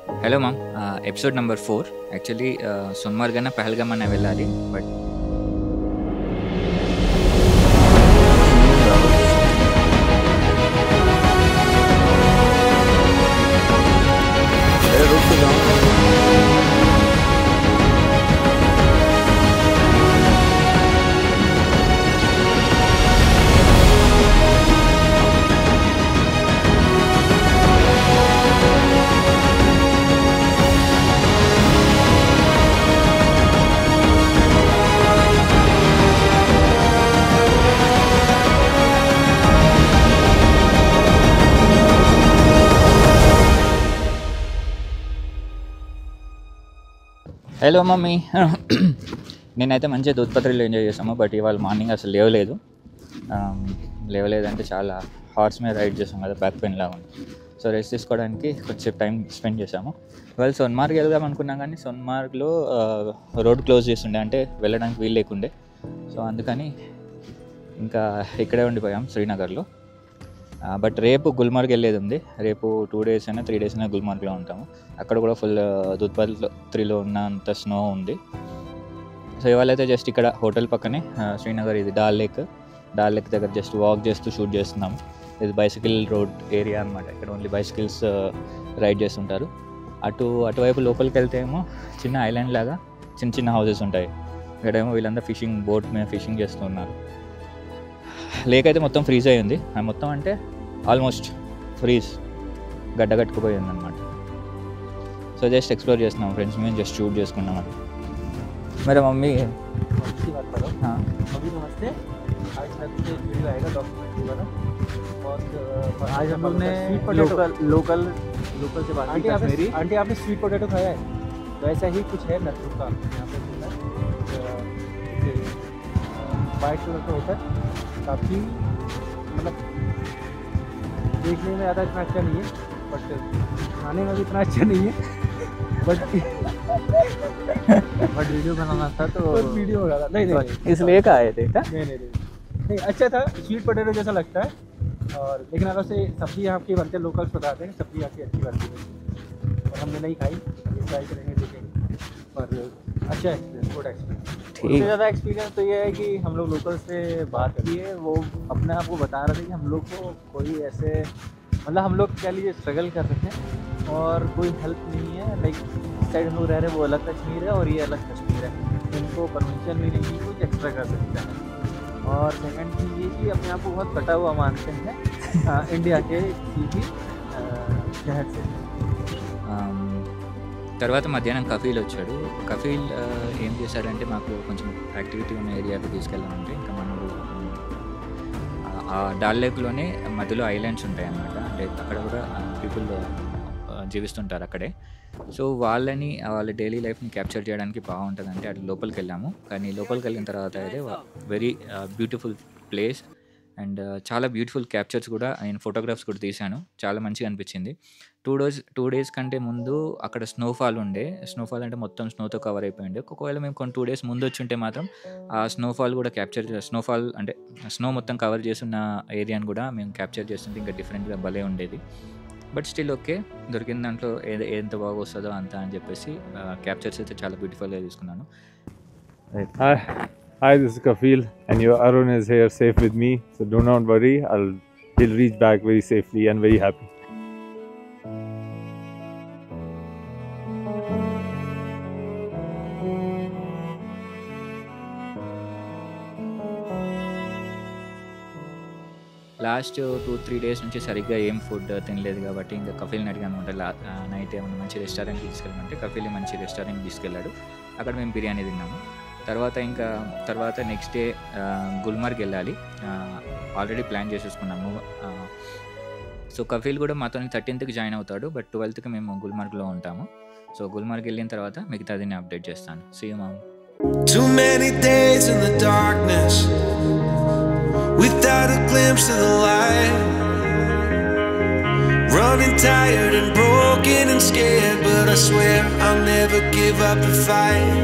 Hello ma'am, episode number 4. Actually Sonmarg అయినా పహల్గామ్ అయినా వెళ్ళాలి, బట్ హలో మమ్మీ. నేనైతే మంచిగా దూద్పత్రిలో ఎంజాయ్ చేసాము, బట్ ఇవాళ మార్నింగ్ అసలు లేవలేదంటే చాలా హార్స్ మీద రైడ్ చేసాం కదా, బ్యాక్ పెయిన్ లాగా ఉంది. సో రెస్ట్ తీసుకోవడానికి కొంచెంసేపు టైం స్పెండ్ చేసాము. వాళ్ళు సోన్మార్గ్ వెళ్దాం అనుకున్నాం, కానీ సోన్మార్గ్లో రోడ్ క్లోజ్ చేస్తుండే, అంటే వెళ్ళడానికి వీలు లేకుండే. సో అందుకని ఇంకా ఇక్కడే ఉండిపోయాం శ్రీనగర్లో. బట్ రేపు గుల్మార్గ్ వెళ్ళేది ఉంది. రేపు 2 days అయినా 3 days అయినా గుల్మార్గ్లో ఉంటాము. అక్కడ కూడా ఫుల్ దూద్పత్రిలో ఉన్నంత స్నో ఉంది. సో ఇవాళ అయితే జస్ట్ ఇక్కడ హోటల్ పక్కనే శ్రీనగర్, ఇది డాల్ లేక్ దగ్గర జస్ట్ వాక్ చేస్తూ షూట్ చేస్తున్నాము. ఇది బైసికల్ రోడ్ ఏరియా అనమాట. ఇక్కడ ఓన్లీ బైసికల్స్ రైడ్ చేస్తుంటారు. అటువైపు లోపలికి వెళ్తే ఏమో చిన్న ఐలాండ్ లాగా చిన్న హౌసెస్ ఉంటాయి. ఇక్కడేమో వీళ్ళందరూ ఫిషింగ్ మీద ఫిషింగ్ చేస్తున్నారు. లేక్ అయితే మొత్తం ఫ్రీజ్ అయ్యింది. మొత్తం అంటే ఆల్మోస్ట్ ఫ్రీజ్ గడ్డగట్టుకుపోయింది అనమాట. సో జస్ట్ ఎక్స్ప్లోర్ చేస్తున్నాం ఫ్రెండ్స్, మేము జస్ట్ షూట్ చేసుకున్నాం అది. मेरा मम्मी की बात करो। हाँ अभी नमस्ते। आज वीडियो आएगा डॉक्यूमेंट्री वाला। और आज हम लोग ने लोकल से बात की। आंटी आपने स्वीट पोटैटो खाया है? तो ऐसा ही कुछ है नट्टू का यहाँ पे वाइट कलर का होता है, काफ़ी मतलब देखने में ज़्यादा इतना अच्छा नहीं है, बट खाने में भी इतना अच्छा नहीं है। बट वीडियो बनाना था तो वीडियो बनाना नहीं इसलिए का आए थे क्या? नहीं अच्छा था। स्वीट पोटैटो जैसा लगता है, और लेकिन अगर से सब्जी यहाँ की बनते हैं, लोकल्स बताते हैं सब्जी यहाँ की अच्छी बनती है, और हमने नहीं खाई, ट्राई करेंगे देखेंगे। पर अच्छा एक्सपीरियंस, गुड एक्सपीरियंस। सबसे ज़्यादा एक्सपीरियंस तो ये है कि हम लोग लोकल से बात किए, वो अपने आप को बता रहे थे कि हम लोग को कोई ऐसे मतलब हम लोग कह लीजिए स्ट्रगल कर रहे थे और कोई हेल्प नहीं है। लाइक साइड हम लोग रह रहे हैं, वो अलग कश्मीर है और ये अलग कश्मीर है, इनको परमिशन भी नहीं कुछ एक्स्ट्रा कर सकते हैं। और सेकंड चीज़ ये कि अपने आप को बहुत कटा हुआ मानते हैं इंडिया के किसी भी शहर से। తర్వాత మధ్యాహ్నం కఫీల్ వచ్చాడు. కఫీల్ ఏం చేశారంటే మాకు కొంచెం యాక్టివిటీ ఉన్న ఏరియాకి తీసుకెళ్ళామంటే, ఇంకా మనకు ఆ డాల్ లేక్లోనే మధ్యలో ఐలాండ్స్ ఉంటాయి అన్నమాట. అంటే అక్కడ కూడా పీపుల్ జీవిస్తుంటారు అక్కడే. సో వాళ్ళ డైలీ లైఫ్ని క్యాప్చర్ చేయడానికి బాగుంటుంది అంటే అటు లోపలికి వెళ్ళాము. కానీ లోపలికి వెళ్ళిన తర్వాత అయితే వెరీ బ్యూటిఫుల్ ప్లేస్ అండ్ చాలా బ్యూటిఫుల్ క్యాప్చర్స్ కూడా, నేను ఫోటోగ్రాఫ్స్ కూడా తీశాను. చాలా మంచిగా అనిపించింది. 2 days కంటే ముందు అక్కడ స్నోఫాల్ అంటే మొత్తం స్నోతో కవర్ అయిపోయింది. ఒకవేళ మేము కొన్ని 2 days ముందు వచ్చి ఉంటే మాత్రం ఆ స్నోఫాల్ కూడా స్నోఫాల్ అంటే స్నో మొత్తం కవర్ చేస్తున్న ఏరియాని కూడా మేము క్యాప్చర్ చేస్తుంటే ఇంకా డిఫరెంట్గా భలే ఉండేది. బట్ స్టిల్ ఓకే, దొరికిన దాంట్లో ఎంత బాగా వస్తుందో అంత అని చెప్పేసి క్యాప్చర్స్ అయితే చాలా బ్యూటిఫుల్గా తీసుకున్నాను. Hi, this is Kafil, and your Arun is here safe with me, so do not worry. He'll reach back very safely and very happy. Last 2-3 days నుంచి సరిగ్గా ఏం ఫుడ్ తినలేదు కాబట్టి ఇంకా కఫీల్ని అడిగాను అనమాట. నైట్ ఏమైనా మంచి రెస్టారెంట్కి తీసుకెళ్ళమంటే కఫీల్ మంచి రెస్టారెంట్కి తీసుకెళ్ళాడు. అక్కడ మేము బిర్యానీ తిన్నాము. తర్వాత నెక్స్ట్ డే గుల్మార్గ్ వెళ్ళాలి, ఆల్రెడీ ప్లాన్ చేసేసుకున్నాము. సో కఫీల్ కూడా మాతో 13th జాయిన్ అవుతాడు, బట్ 12th మేము గుల్మార్గ్లో ఉంటాము. సో గుల్మార్గ్ వెళ్ళిన తర్వాత మిగతాది నేను అప్డేట్ చేస్తాను. See you, mom. Too many days in the darkness without a glimpse of the light, running tired and broken and scared, but I swear I'll never give up the fight.